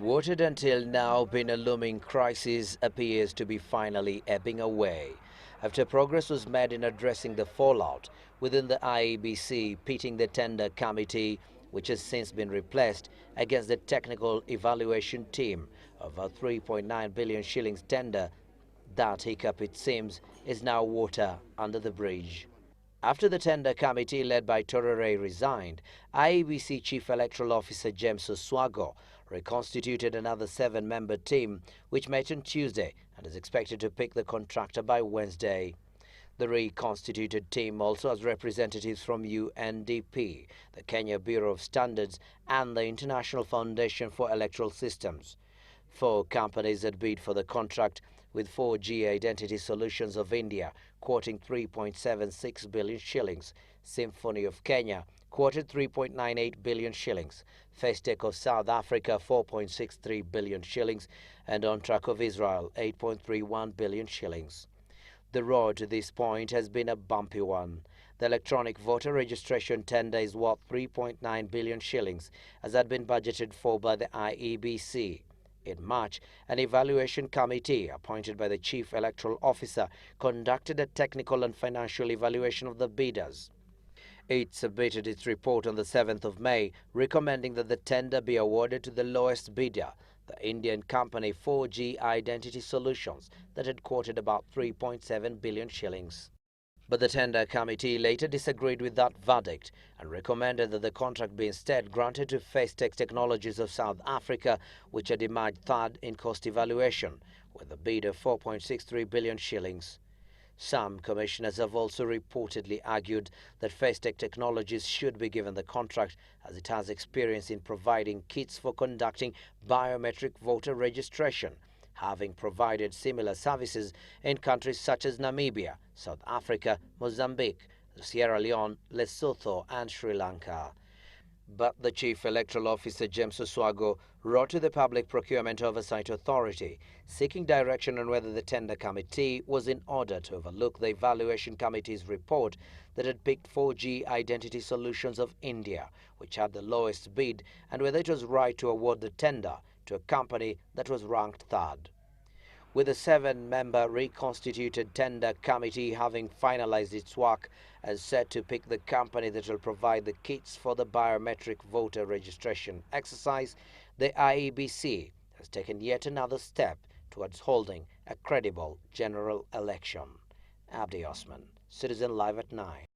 What had until now been a looming crisis appears to be finally ebbing away, after progress was made in addressing the fallout within the IEBC, pitting the tender committee, which has since been replaced, against the technical evaluation team of a 3.9 billion shillings tender. That hiccup, it seems, is now water under the bridge. After the tender committee led by Tororey resigned, IEBC Chief Electoral Officer James Oswago reconstituted another 7-member team, which met on Tuesday and is expected to pick the contractor by Wednesday. The reconstituted team also has representatives from UNDP, the Kenya Bureau of Standards, and the International Foundation for Electoral Systems. 4 companies had bid for the contract, with 4G Identity Solutions of India quoting 3.76 billion shillings, Symphony of Kenya quoted 3.98 billion shillings, Festec of South Africa 4.63 billion shillings, and On Track of Israel 8.31 billion shillings. The road to this point has been a bumpy one. The electronic voter registration tender is worth 3.9 billion shillings, as had been budgeted for by the IEBC. In March, an evaluation committee appointed by the Chief Electoral Officer conducted a technical and financial evaluation of the bidders. It submitted its report on the 7th of May, recommending that the tender be awarded to the lowest bidder, the Indian company 4G Identity Solutions, that had quoted about 3.7 billion shillings. But the tender committee later disagreed with that verdict and recommended that the contract be instead granted to Festec Technologies of South Africa, which had emerged third in cost evaluation, with a bid of 4.63 billion shillings. Some commissioners have also reportedly argued that Festec Technologies should be given the contract, as it has experience in providing kits for conducting biometric voter registration, having provided similar services in countries such as Namibia, South Africa, Mozambique, Sierra Leone, Lesotho, and Sri Lanka. But the Chief Electoral Officer James Oswago wrote to the Public Procurement Oversight Authority, seeking direction on whether the tender committee was in order to overlook the evaluation committee's report that had picked 4G Identity Solutions of India, which had the lowest bid, and whether it was right to award the tender to a company that was ranked third. With the 7-member reconstituted tender committee having finalized its work and set to pick the company that will provide the kits for the biometric voter registration exercise, the IEBC has taken yet another step towards holding a credible general election. Abdi Osman, Citizen Live at 9.